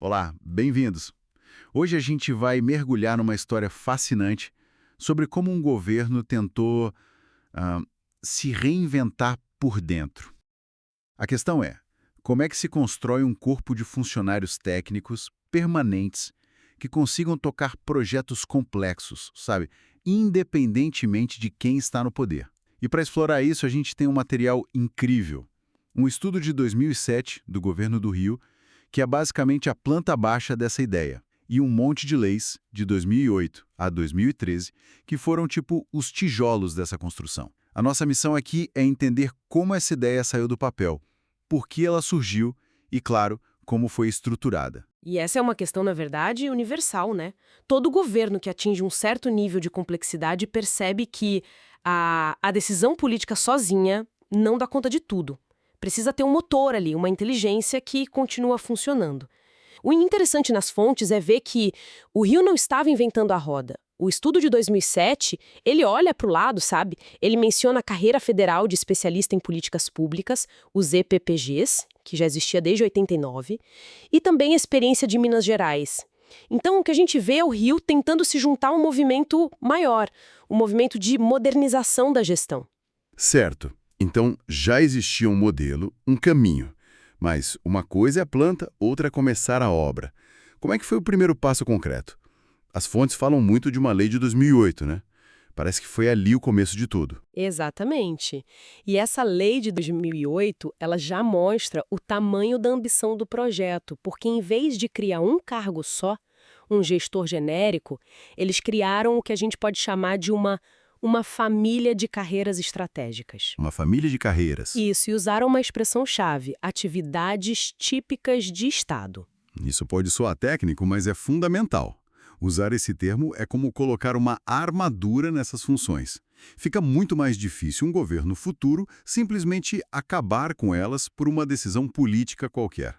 Olá, bem-vindos. Hoje a gente vai mergulhar numa história fascinante sobre como um governo tentou ah, se reinventar por dentro. A questão é, como é que se constrói um corpo de funcionários técnicos permanentes que consigam tocar projetos complexos, sabe? Independentemente de quem está no poder. E para explorar isso, a gente tem um material incrível. Um estudo de 2007 do governo do Rio, que é basicamente a planta baixa dessa ideia, e um monte de leis, de 2008 a 2013, que foram tipo os tijolos dessa construção. A nossa missão aqui é entender como essa ideia saiu do papel, por que ela surgiu e, claro, como foi estruturada. E essa é uma questão, na verdade, universal, né? Todo governo que atinge um certo nível de complexidade percebe que a decisão política sozinha não dá conta de tudo. Precisa ter um motor ali, uma inteligência que continua funcionando. O interessante nas fontes é ver que o Rio não estava inventando a roda. O estudo de 2007, ele olha para o lado, sabe? Ele menciona a carreira federal de especialista em políticas públicas, os EPPGs, que já existia desde 89, e também a experiência de Minas Gerais. Então, o que a gente vê é o Rio tentando se juntar a um movimento maior, um movimento de modernização da gestão. Certo. Então, já existia um modelo, um caminho. Mas uma coisa é a planta, outra é começar a obra. Como é que foi o primeiro passo concreto? As fontes falam muito de uma lei de 2008, né? Parece que foi ali o começo de tudo. Exatamente. E essa lei de 2008, ela já mostra o tamanho da ambição do projeto, porque em vez de criar um cargo só, um gestor genérico, eles criaram o que a gente pode chamar de uma família de carreiras estratégicas. Uma família de carreiras. Isso, e usaram uma expressão-chave, atividades típicas de Estado. Isso pode soar técnico, mas é fundamental. Usar esse termo é como colocar uma armadura nessas funções. Fica muito mais difícil um governo futuro simplesmente acabar com elas por uma decisão política qualquer.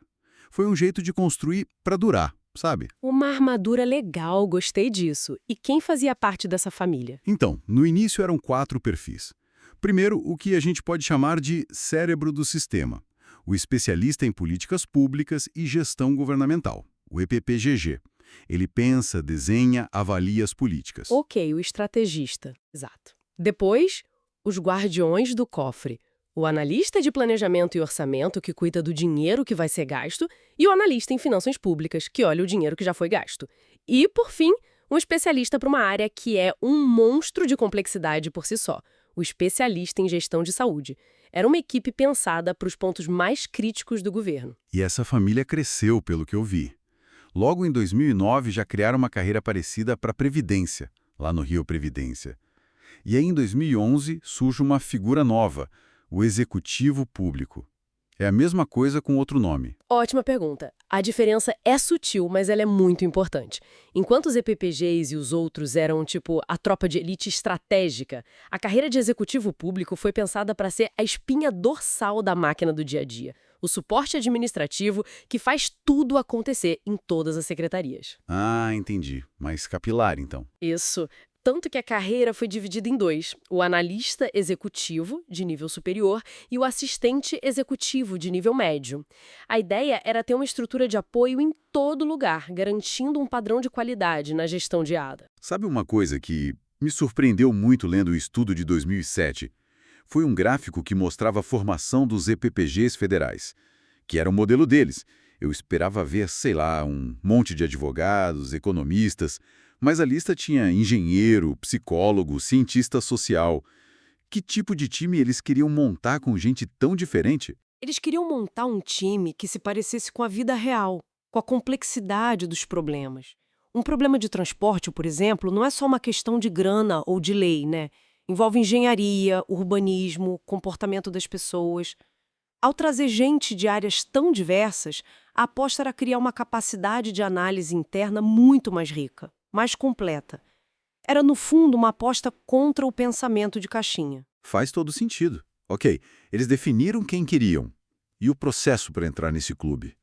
Foi um jeito de construir para durar, sabe? Uma armadura legal, gostei disso. E quem fazia parte dessa família? Então, no início eram 4 perfis. Primeiro, o que a gente pode chamar de cérebro do sistema, o especialista em políticas públicas e gestão governamental, o EPPGG. Ele pensa, desenha, avalia as políticas. Ok, o estrategista. Exato. Depois, os guardiões do cofre. O analista de planejamento e orçamento, que cuida do dinheiro que vai ser gasto, e o analista em finanças públicas, que olha o dinheiro que já foi gasto. E, por fim, um especialista para uma área que é um monstro de complexidade por si só, o especialista em gestão de saúde. Era uma equipe pensada para os pontos mais críticos do governo. E essa família cresceu, pelo que eu vi. Logo em 2009 já criaram uma carreira parecida para a Previdência, lá no Rio Previdência. E aí em 2011 surge uma figura nova, o Executivo Público. É a mesma coisa com outro nome. Ótima pergunta. A diferença é sutil, mas ela é muito importante. Enquanto os EPPGs e os outros eram, tipo, a tropa de elite estratégica, a carreira de executivo público foi pensada para ser a espinha dorsal da máquina do dia a dia. O suporte administrativo que faz tudo acontecer em todas as secretarias. Ah, entendi. Mais capilar, então. Isso. Tanto que a carreira foi dividida em dois: o analista executivo, de nível superior, e o assistente executivo, de nível médio. A ideia era ter uma estrutura de apoio em todo lugar, garantindo um padrão de qualidade na gestão diária. Sabe uma coisa que me surpreendeu muito lendo o estudo de 2007? Foi um gráfico que mostrava a formação dos EPPGs federais, que era o modelo deles. Eu esperava ver, sei lá, um monte de advogados, economistas, mas a lista tinha engenheiro, psicólogo, cientista social. Que tipo de time eles queriam montar com gente tão diferente? Eles queriam montar um time que se parecesse com a vida real, com a complexidade dos problemas. Um problema de transporte, por exemplo, não é só uma questão de grana ou de lei, né? Envolve engenharia, urbanismo, comportamento das pessoas. Ao trazer gente de áreas tão diversas, a aposta era criar uma capacidade de análise interna muito mais rica, mais completa. Era, no fundo, uma aposta contra o pensamento de caixinha. Faz todo sentido. Ok, eles definiram quem queriam. E o processo para entrar nesse clube?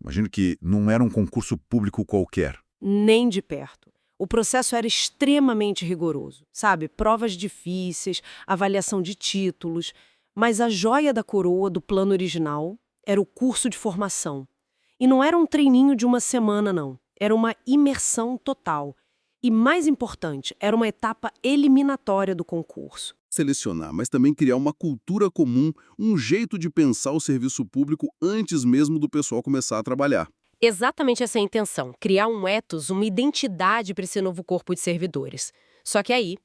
Imagino que não era um concurso público qualquer. Nem de perto. O processo era extremamente rigoroso, sabe? Provas difíceis, avaliação de títulos. Mas a joia da coroa do plano original era o curso de formação. E não era um treininho de uma semana, não. Era uma imersão total. E mais importante, era uma etapa eliminatória do concurso. Selecionar, mas também criar uma cultura comum, um jeito de pensar o serviço público antes mesmo do pessoal começar a trabalhar. Exatamente essa é a intenção, criar um ethos, uma identidade para esse novo corpo de servidores. Só que aí,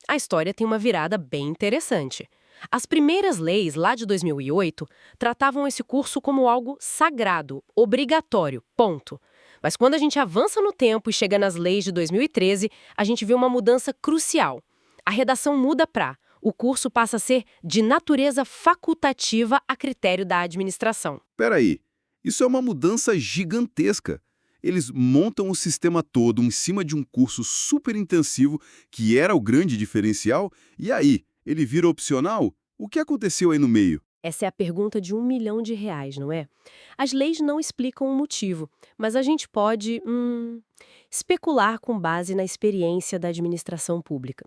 a história tem uma virada bem interessante. As primeiras leis, lá de 2008, tratavam esse curso como algo sagrado, obrigatório, ponto. Mas quando a gente avança no tempo e chega nas leis de 2013, a gente vê uma mudança crucial. A redação muda para: o curso passa a ser de natureza facultativa a critério da administração. Peraí, isso é uma mudança gigantesca. Eles montam o sistema todo em cima de um curso super intensivo, que era o grande diferencial, e aí, ele vira opcional? O que aconteceu aí no meio? Essa é a pergunta de R$ 1 milhão, não é? As leis não explicam o motivo, mas a gente pode, especular com base na experiência da administração pública.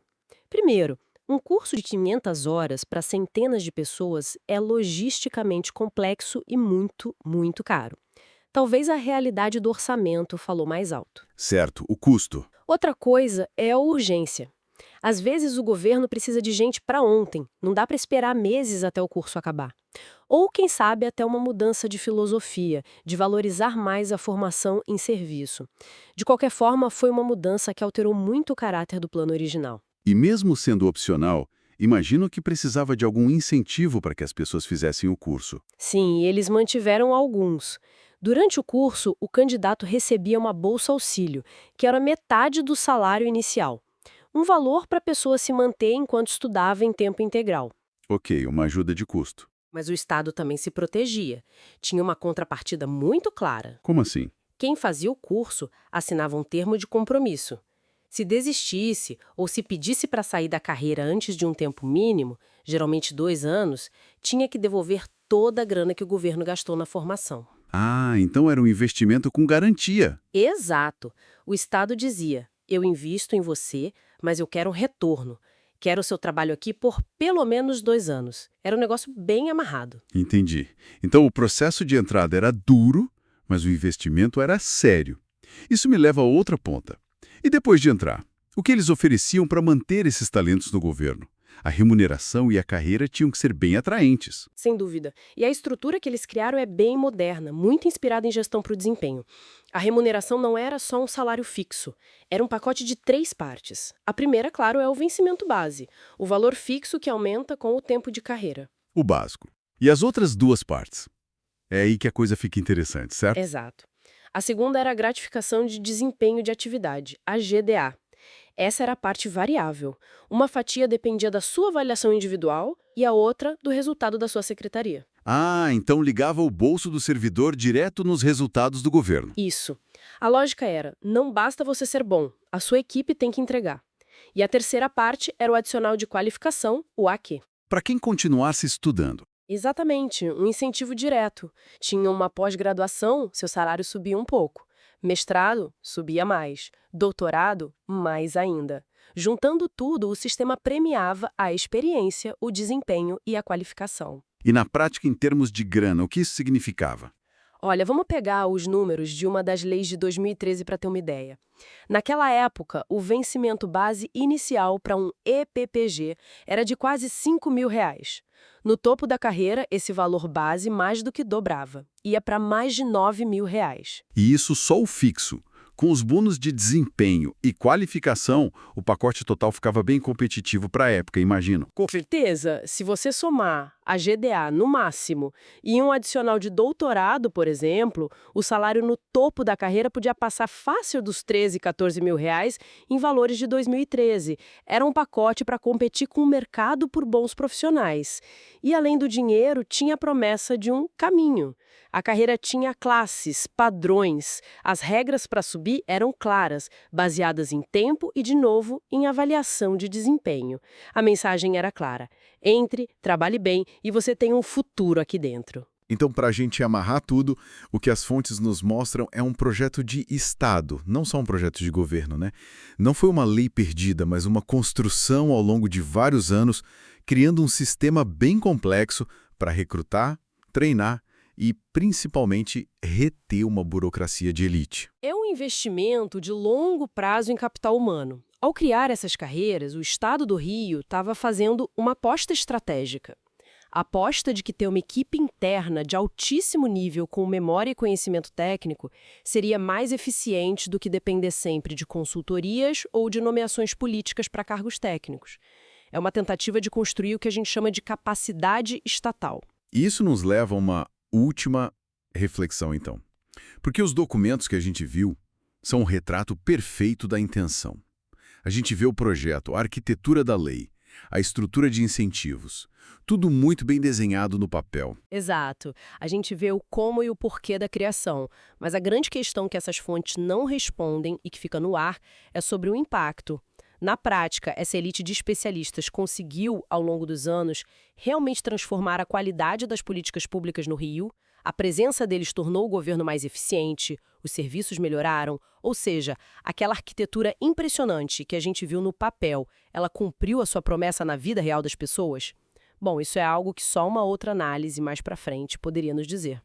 Primeiro, um curso de 500 horas para centenas de pessoas é logisticamente complexo e muito, muito caro. Talvez a realidade do orçamento falou mais alto. Certo, o custo. Outra coisa é a urgência. Às vezes o governo precisa de gente para ontem, não dá para esperar meses até o curso acabar. Ou, quem sabe, até uma mudança de filosofia, de valorizar mais a formação em serviço. De qualquer forma, foi uma mudança que alterou muito o caráter do plano original. E mesmo sendo opcional, imagino que precisava de algum incentivo para que as pessoas fizessem o curso. Sim, eles mantiveram alguns. Durante o curso, o candidato recebia uma bolsa-auxílio, que era metade do salário inicial. Um valor para a pessoa se manter enquanto estudava em tempo integral. Ok, uma ajuda de custo. Mas o Estado também se protegia. Tinha uma contrapartida muito clara. Como assim? Quem fazia o curso assinava um termo de compromisso. Se desistisse ou se pedisse para sair da carreira antes de um tempo mínimo, geralmente 2 anos, tinha que devolver toda a grana que o governo gastou na formação. Ah, então era um investimento com garantia. Exato. O Estado dizia: eu invisto em você, mas eu quero um retorno. Quero o seu trabalho aqui por pelo menos 2 anos. Era um negócio bem amarrado. Entendi. Então o processo de entrada era duro, mas o investimento era sério. Isso me leva a outra ponta. E depois de entrar, o que eles ofereciam para manter esses talentos no governo? A remuneração e a carreira tinham que ser bem atraentes. Sem dúvida. E a estrutura que eles criaram é bem moderna, muito inspirada em gestão para o desempenho. A remuneração não era só um salário fixo, era um pacote de 3 partes. A primeira, claro, é o vencimento base, o valor fixo que aumenta com o tempo de carreira. O básico. E as outras 2 partes? É aí que a coisa fica interessante, certo? Exato. A segunda era a gratificação de desempenho de atividade, a GDA. Essa era a parte variável. Uma fatia dependia da sua avaliação individual e a outra do resultado da sua secretaria. Ah, então ligava o bolso do servidor direto nos resultados do governo. Isso. A lógica era: não basta você ser bom, a sua equipe tem que entregar. E a terceira parte era o adicional de qualificação, o AQ. Para quem continuasse estudando. Exatamente, um incentivo direto. Tinha uma pós-graduação, seu salário subia um pouco. Mestrado, subia mais. Doutorado, mais ainda. Juntando tudo, o sistema premiava a experiência, o desempenho e a qualificação. E na prática, em termos de grana, o que isso significava? Olha, vamos pegar os números de uma das leis de 2013 para ter uma ideia. Naquela época, o vencimento base inicial para um EPPG era de quase R$ 5.000. No topo da carreira, esse valor base mais do que dobrava. Ia para mais de R$ 9.000. E isso só o fixo. Com os bônus de desempenho e qualificação, o pacote total ficava bem competitivo para a época, imagino. Com certeza, se você somar a GDA no máximo e um adicional de doutorado, por exemplo, o salário no topo da carreira podia passar fácil dos 13, 14 mil reais em valores de 2013. Era um pacote para competir com o mercado por bons profissionais. E além do dinheiro, tinha a promessa de um caminho. A carreira tinha classes, padrões. As regras para subir eram claras, baseadas em tempo e, de novo, em avaliação de desempenho. A mensagem era clara: entre, trabalhe bem e você tem um futuro aqui dentro. Então, para a gente amarrar tudo, o que as fontes nos mostram é um projeto de Estado, não só um projeto de governo, né? Não foi uma lei perdida, mas uma construção ao longo de vários anos, criando um sistema bem complexo para recrutar, treinar e, principalmente, reter uma burocracia de elite. É um investimento de longo prazo em capital humano. Ao criar essas carreiras, o Estado do Rio estava fazendo uma aposta estratégica. A aposta de que ter uma equipe interna de altíssimo nível com memória e conhecimento técnico seria mais eficiente do que depender sempre de consultorias ou de nomeações políticas para cargos técnicos. É uma tentativa de construir o que a gente chama de capacidade estatal. Isso nos leva a uma última reflexão, então. Porque os documentos que a gente viu são um retrato perfeito da intenção. A gente vê o projeto, a arquitetura da lei, a estrutura de incentivos, tudo muito bem desenhado no papel. Exato. A gente vê o como e o porquê da criação, mas a grande questão que essas fontes não respondem e que fica no ar é sobre o impacto. Na prática, essa elite de especialistas conseguiu, ao longo dos anos, realmente transformar a qualidade das políticas públicas no Rio? A presença deles tornou o governo mais eficiente, os serviços melhoraram, ou seja, aquela arquitetura impressionante que a gente viu no papel, ela cumpriu a sua promessa na vida real das pessoas? Bom, isso é algo que só uma outra análise mais para frente poderia nos dizer.